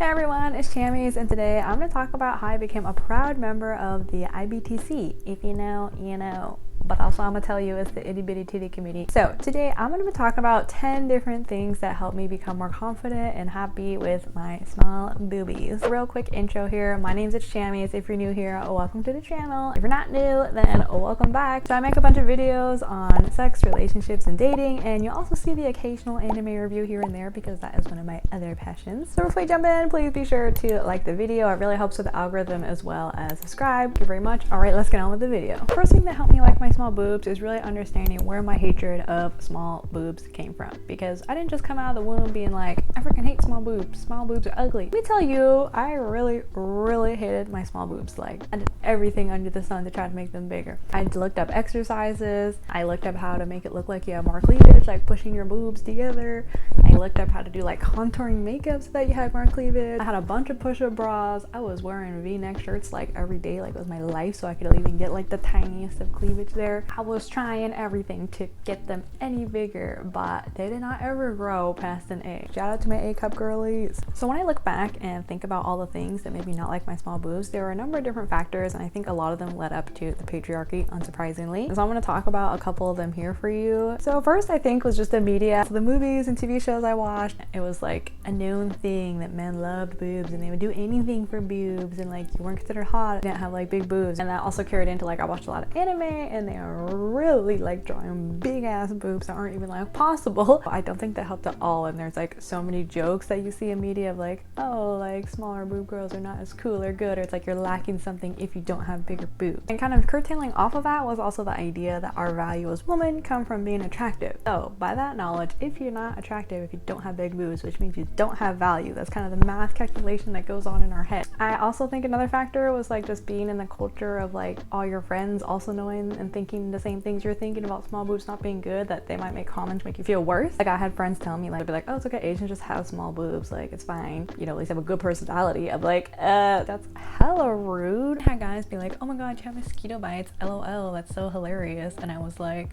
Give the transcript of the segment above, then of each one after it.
Hey everyone, it's Chammies, and today I'm going to talk about how I became a proud member of the IBTC. If you know, you know. But also I'm going to tell you it's the itty bitty titty committee. So today I'm going to be talking about 10 different things that help me become more confident and happy with my small boobies. A real quick intro here. My name's Chammies. If you're new here, welcome to the channel. If you're not new, then welcome back. So I make a bunch of videos on sex, relationships, and dating, and you'll also see the occasional anime review here and there because that is one of my other passions. So before we jump in, please be sure to like the video. It really helps with the algorithm as well as subscribe. Thank you very much. All right, let's get on with the video. First thing that helped me like my small boobs is really understanding where my hatred of small boobs came from, because I didn't just come out of the womb being like, I freaking hate small boobs are ugly. Let me tell you, I really hated my small boobs. Like, I did everything under the sun to try to make them bigger. I looked up exercises, I looked up how to make it look like you have more cleavage, like pushing your boobs together. I looked up how to do like contouring makeup so that you had more cleavage. I had a bunch of push-up bras. I was wearing V-neck shirts like every day, like it was my life, so I could even get like the tiniest of cleavage there. I was trying everything to get them any bigger, but they did not ever grow past an A. Shout out to my A cup girlies. So when I look back and think about all the things that made me not like my small boobs, there were a number of different factors, and I think a lot of them led up to the patriarchy, unsurprisingly. So I'm going to talk about a couple of them here for you. So first, I think, was just the media. So the movies and TV shows I watched, it was like a known thing that men loved boobs and they would do anything for boobs, and like you weren't considered hot, didn't have like big boobs. And that also carried into like I watched a lot of anime, and they are really like drawing big ass boobs that aren't even like possible. I don't think that helped at all, and there's like so many jokes that you see in media of like, oh, like smaller boob girls are not as cool or good, or it's like you're lacking something if you don't have bigger boobs. And kind of curtailing off of that was also the idea that our value as women come from being attractive. So by that knowledge, if you're not attractive, if you don't have big boobs, which means you don't have value, that's kind of the math calculation that goes on in our head. I also think another factor was like just being in the culture of like all your friends also knowing and thinking the same things you're thinking about small boobs not being good, that they might make comments make you feel worse. Like I had friends tell me, like, be like, oh, it's okay, Asians just have small boobs, like it's fine, you know, at least have a good personality. I'm like, that's hella rude. I had guys be like, oh my god, you have mosquito bites, lol, that's so hilarious. And I was like,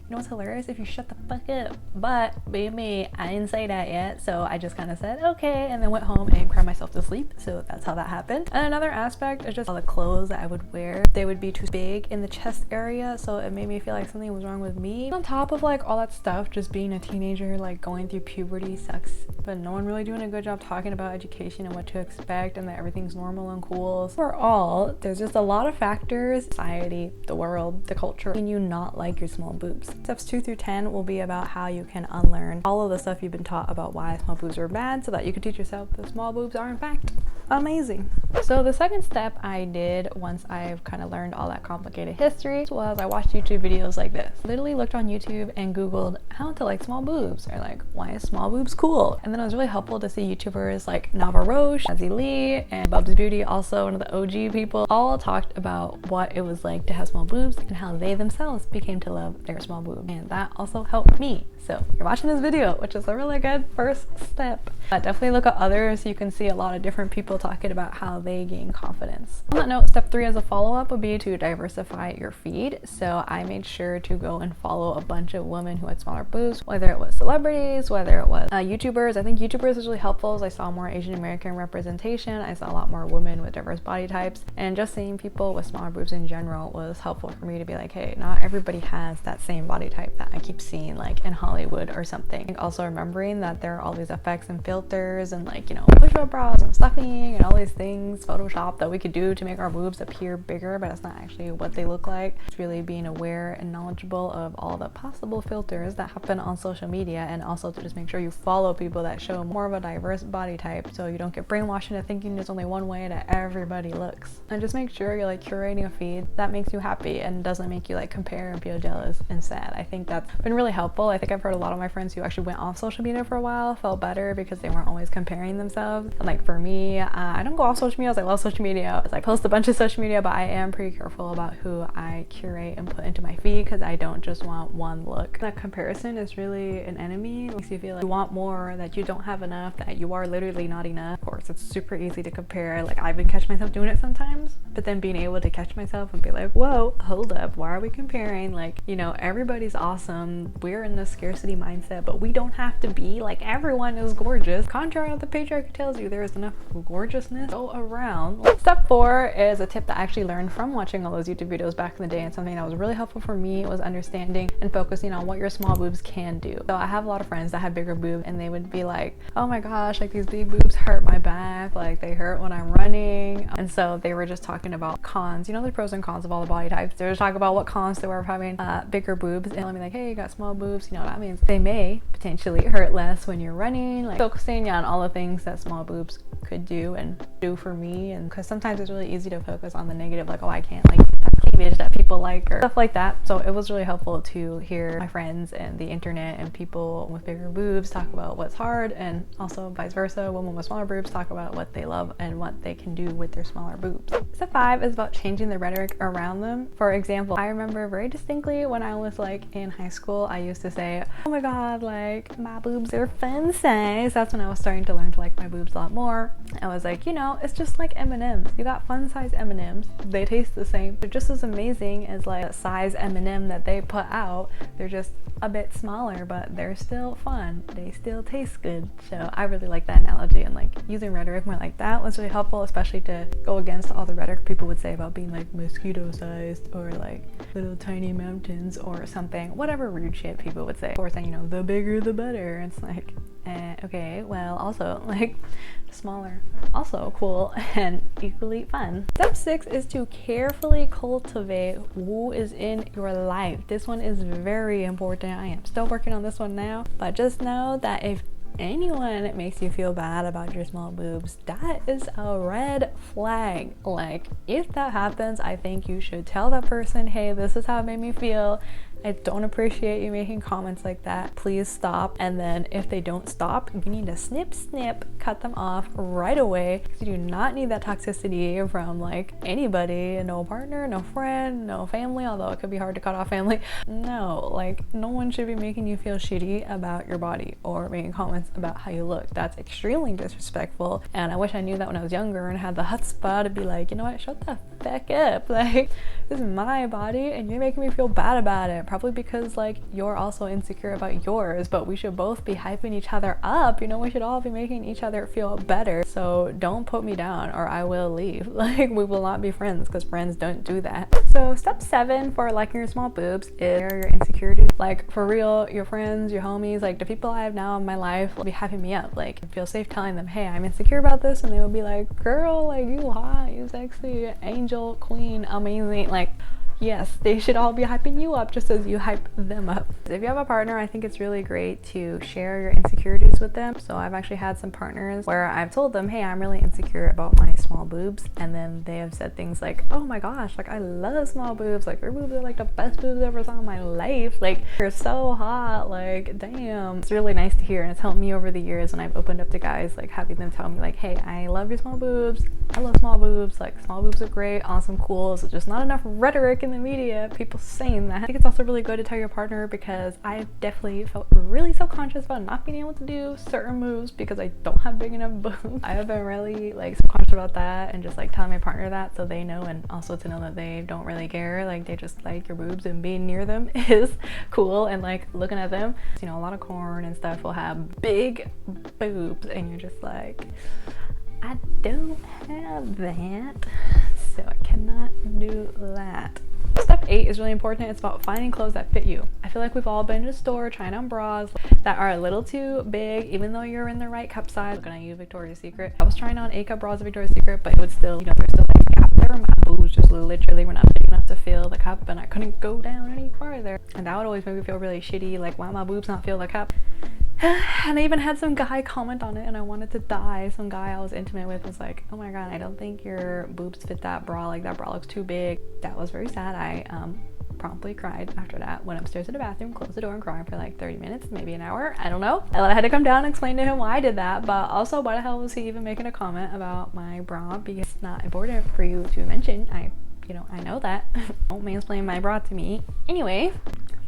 you know what's hilarious? If you shut the fuck up. But baby, I didn't say that yet, so I just kind of said okay, and then went home and cried myself to sleep. So that's how that happened. And another aspect is just all the clothes that I would wear. They would be too big in the chest area, so it made me feel like something was wrong with me. On top of like all that stuff, just being a teenager, like going through puberty sucks, but no one really doing a good job talking about education and what to expect, and that everything's normal and cool. So overall, there's just a lot of factors: society, the world, the culture, and you not like your small boobs. Steps 2 through 10 will be about how you can unlearn all of the stuff you've been taught about why small boobs are bad, so that you can teach yourself that small boobs are in fact amazing. So the second step I did once I've kind of learned all that complicated history was I watched YouTube videos like this. Literally looked on YouTube and googled how to like small boobs, or like why is small boobs cool. And then it was really helpful to see YouTubers like Nava Rose, Jazzy, and BubzBeauty, also one of the OG people, all talked about what it was like to have small boobs and how they themselves became to love their small boobs. And that also helped me. So you're watching this video, which is a really good first step. Definitely look at others so you can see a lot of different people talking about how they gain confidence. On that note, step 3 as a follow-up would be to diversify your feed. So I made sure to go and follow a bunch of women who had smaller boobs, whether it was celebrities, whether it was YouTubers. I think YouTubers is really helpful, as I saw more Asian American representation. I saw a lot more women with diverse body types, and just seeing people with smaller boobs in general was helpful for me to be like, hey, not everybody has that same body type that I keep seeing like in Hollywood or something. Also remembering that there are all these effects and filters and like, you know, push-up bras and stuffing and all these things, Photoshop, that we could do to make our boobs appear bigger, but it's not actually what they look like. It's really being aware and knowledgeable of all the possible filters that happen on social media, and also to just make sure you follow people that show more of a diverse body type, so you don't get brainwashed into thinking there's only one way that everybody looks. And just make sure you're like curating a feed that makes you happy and doesn't make you like compare and feel jealous and sad. I think that's been really helpful. I think I've heard a lot of my friends who actually went off social media for a while felt better because they weren't always comparing themselves. And like for me, I don't go off social media. I love social media. I post a bunch of social media, but I am pretty careful about who I curate and put into my feed, because I don't just want one look. That comparison is really an enemy. It makes you feel like you want more, that you don't have enough, that you are literally not enough. Of course, it's super easy to compare. Like I've been catching myself doing it sometimes, but then being able to catch myself and be like, whoa, hold up, why are we comparing? Like, you know, everybody everybody's awesome. We're in the scarcity mindset, but we don't have to be. Like, everyone is gorgeous. Contrary to what the patriarchy tells you, there is enough gorgeousness go around. Step 4 is a tip that I actually learned from watching all those YouTube videos back in the day, and something that was really helpful for me was understanding and focusing on what your small boobs can do. So I have a lot of friends that have bigger boobs, and they would be like, oh my gosh, like these big boobs hurt my back, like they hurt when I'm running. And so they were just talking about cons, you know, the pros and cons of all the body types. They were talking about what cons there were of having bigger boobs, and let me like, hey, you got small boobs, you know, that means they may potentially hurt less when you're running. Like, focusing on all the things that small boobs could do and do for me, and because sometimes it's really easy to focus on the negative, like, oh, I can't like that cleavage that people like or stuff like that. So it was really helpful to hear my friends and the internet and people with bigger boobs talk about what's hard, and also vice versa, women with smaller boobs talk about what they love and what they can do with their smaller boobs. Step 5 is about changing the rhetoric around them. For example, I remember very distinctly when I was like in high school, I used to say, oh my god, like my boobs are fun size. That's when I was starting to learn to like my boobs a lot more. I was like, you know, it's just like M&Ms. You got fun size M&Ms. They taste the same. They're just as amazing as like a size M&M that they put out. They're just a bit smaller, but they're still fun. They still taste good. So I really like that analogy, and like using rhetoric more like that was really helpful, especially to go against all the rhetoric people would say about being like mosquito sized or like little tiny mountains or something, whatever rude shit people would say. Of course, and you know, the bigger the better. It's like, okay, well, also like smaller, also cool and equally fun. Step 6 is to carefully cultivate who is in your life. This one is very important. I am still working on this one now, but just know that if anyone makes you feel bad about your small boobs, that is a red flag. Like, if that happens, I think you should tell that person, hey, this is how it made me feel. I don't appreciate you making comments like that. Please stop. And then if they don't stop, you need to snip, cut them off right away, because you do not need that toxicity from like anybody. No partner, no friend, no family, although it could be hard to cut off family. No, like no one should be making you feel shitty about your body or making comments about how you look. That's extremely disrespectful. And I wish I knew that when I was younger and had the chutzpah to be like, you know what, shut the fuck up. Like, this is my body and you're making me feel bad about it. Probably because like you're also insecure about yours, but we should both be hyping each other up. You know, we should all be making each other feel better. So don't put me down or I will leave. Like, we will not be friends, because friends don't do that. So step 7 for liking your small boobs is share your insecurities. Like, for real, your friends, your homies, like the people I have now in my life will be hyping me up. Like, feel safe telling them, hey, I'm insecure about this, and they will be like, girl, like, you hot, you sexy, angel, queen, amazing. Like, yes, they should all be hyping you up just as you hype them up. If you have a partner, I think it's really great to share your insecurities with them. So I've actually had some partners where I've told them, hey, I'm really insecure about my small boobs, and then they have said things like, oh my gosh, like I love small boobs, like your boobs are like the best boobs I ever saw in my life, like you're so hot, like damn. It's really nice to hear, and it's helped me over the years when I've opened up to guys, like having them tell me like, hey, I love your small boobs, I love small boobs, like small boobs are great, awesome, cool. So just not enough rhetoric in the media, people saying that. I think it's also really good to tell your partner, because I definitely felt really self-conscious about not being able to do certain moves because I don't have big enough boobs. I have been really like self-conscious about that, and just like telling my partner that so they know, and also to know that they don't really care, like they just like your boobs and being near them is cool, and like looking at them. You know, a lot of corn and stuff will have big boobs and you're just like, I don't have that, so I cannot do that. Step 8 is really important. It's about finding clothes that fit you. I feel like we've all been to a store trying on bras that are a little too big, even though you're in the right cup size. Looking at you, Victoria's Secret. I was trying on A cup bras at Victoria's Secret, but it would still, you know, there's still like a gap there. My boobs just literally were not big enough to fill the cup, and I couldn't go down any farther. And that would always make me feel really shitty, like why my boobs not fill the cup. And I even had some guy comment on it, and I wanted to die. Some guy I was intimate with was like, oh my god, I don't think your boobs fit that bra, like that bra looks too big. That was very sad. I promptly cried after that, went upstairs to the bathroom, closed the door, and cried for like 30 minutes, maybe an hour, I don't know. And then I had to come down and explain to him why I did that, but also why the hell was he even making a comment about my bra, because it's not important for you to mention. I know that. Don't mansplain my bra to me. Anyway,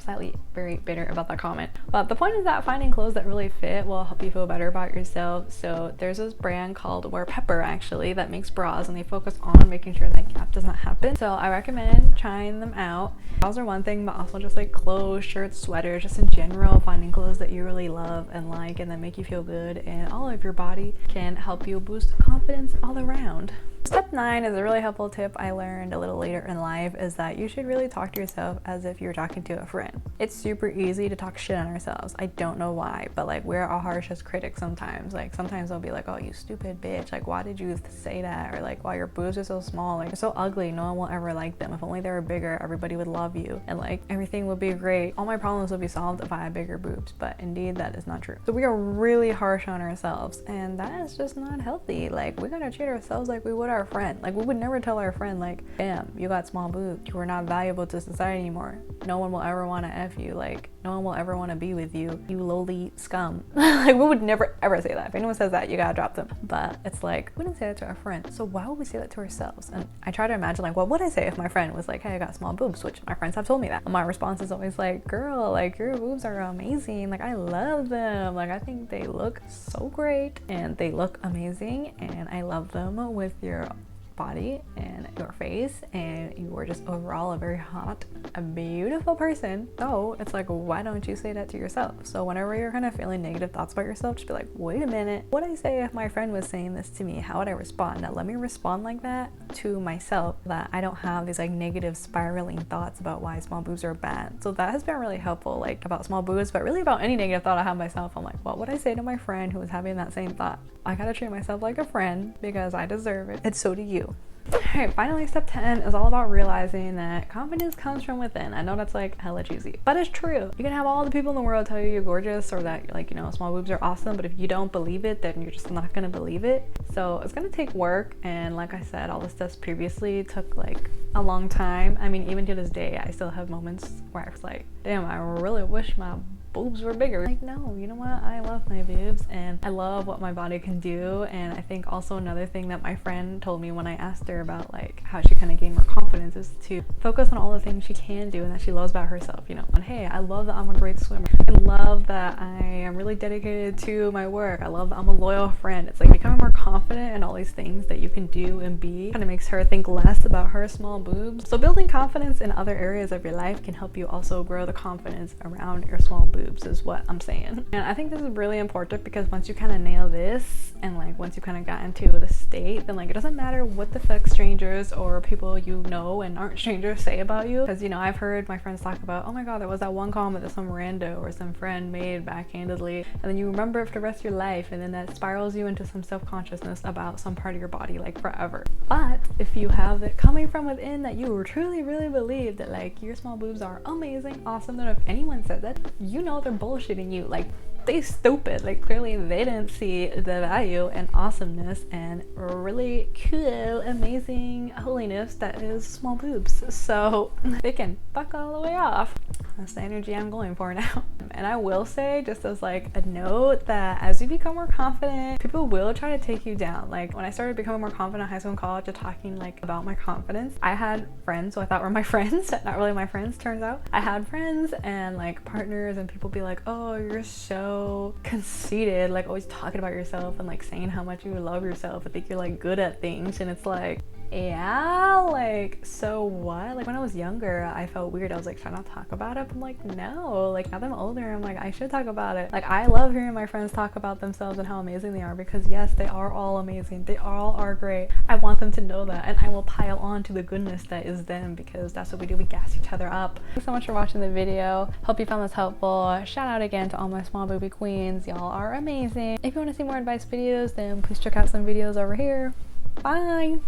slightly very bitter about that comment. But the point is that finding clothes that really fit will help you feel better about yourself. So there's this brand called WearPepper actually that makes bras, and they focus on making sure that gap does not happen. So I recommend trying them out. Bras are one thing, but also just like clothes, shirts, sweaters, just in general, finding clothes that you really love and like and that make you feel good and all of your body can help you boost confidence all around. Step 9 is a really helpful tip I learned a little later in life, is that you should really talk to yourself as if you're talking to a friend. It's super easy to talk shit on ourselves. I don't know why, but like we're our harshest critics sometimes. Like sometimes they'll be like, oh, you stupid bitch, like why did you say that? Or like, wow, your boobs are so small, like you're so ugly, no one will ever like them. If only they were bigger, everybody would love you and like everything would be great. All my problems would be solved if I had bigger boobs, but indeed that is not true. So we are really harsh on ourselves, and that is just not healthy. Like we gotta treat ourselves like we would our friend. Like we would never tell our friend like, damn, you got small boobs, you are not valuable to society anymore, no one will ever want to F you, like no one will ever want to be with you, you lowly scum. Like we would never ever say that. If anyone says that, you gotta drop them. But it's like, we didn't say that to our friend, so why would we say that to ourselves? And I try to imagine like, what would I say if my friend was like, hey, I got small boobs, which my friends have told me that. And my response is always like, girl, like your boobs are amazing, like I love them, like I think they look so great and they look amazing and I love them with your body and your face, and you are just overall a very hot, a beautiful person. So it's like, why don't you say that to yourself? So whenever you're kind of feeling negative thoughts about yourself, just be like, wait a minute, what would I say if my friend was saying this to me? How would I respond? Now let me respond like that to myself, that I don't have these like negative spiraling thoughts about why small boobs are bad. So that has been really helpful, like about small boobs, but really about any negative thought I have myself. I'm like, what would I say to my friend who was having that same thought? I gotta treat myself like a friend because I deserve it, and so do you. Alright, finally step 10 is all about realizing that confidence comes from within. I know that's like hella cheesy, but it's true. You can have all the people in the world tell you you're gorgeous or that like, you know, small boobs are awesome, but if you don't believe it, then you're just not gonna believe it. So it's gonna take work, and like I said, all the steps previously took like a long time. I mean, even to this day, I still have moments where I was like, damn, I really wish my boobs were bigger. Like, no, you know what? I love my boobs and I love what my body can do. And I think also another thing that my friend told me when I asked her about like how she kind of gained more confidence is to focus on all the things she can do and that she loves about herself, you know. And hey, I love that I'm a great swimmer. I love that I am really dedicated to my work. I love that I'm a loyal friend. It's like becoming more confident in all these things that you can do and be kind of makes her think less about her small boobs. So building confidence in other areas of your life can help you also grow the confidence around your small boobs, is what I'm saying. And I think this is really important because once you kind of nail this and like once you kind of got into the state, then like it doesn't matter what the fuck strangers or people you know and aren't strangers say about you. Because, you know, I've heard my friends talk about, oh my god, there was that one comment that some rando or some friend made backhandedly, and then you remember it for the rest of your life, and then that spirals you into some self-consciousness about some part of your body like forever. But if you have it coming from within that you truly really believe that like your small boobs are amazing, awesome, then if anyone said that, you know they're bullshitting you. Like, they stupid. Like, clearly they didn't see the value and awesomeness and really cool, amazing holiness that is small boobs. So they can fuck all the way off. That's the energy I'm going for now. And I will say, just as like a note, that as you become more confident, people will try to take you down. Like when I started becoming more confident in high school and college and talking like about my confidence, I had friends who I thought were my friends, not really my friends, turns out. I had friends and like partners, and people be like, oh, you're so conceited, like always talking about yourself and like saying how much you love yourself. I think you're like good at things. And it's like, yeah, like, so what? Like when I was younger, I felt weird. I was like, should I not talk about it? I'm like, no. Like now that I'm older, I'm like, I should talk about it. Like I love hearing my friends talk about themselves and how amazing they are, because yes, they are all amazing. They all are great. I want them to know that, and I will pile on to the goodness that is them, because that's what we do. We gas each other up. Thanks so much for watching the video. Hope you found this helpful. Shout out again to all my small booby queens. Y'all are amazing. If you want to see more advice videos, then please check out some videos over here. Bye.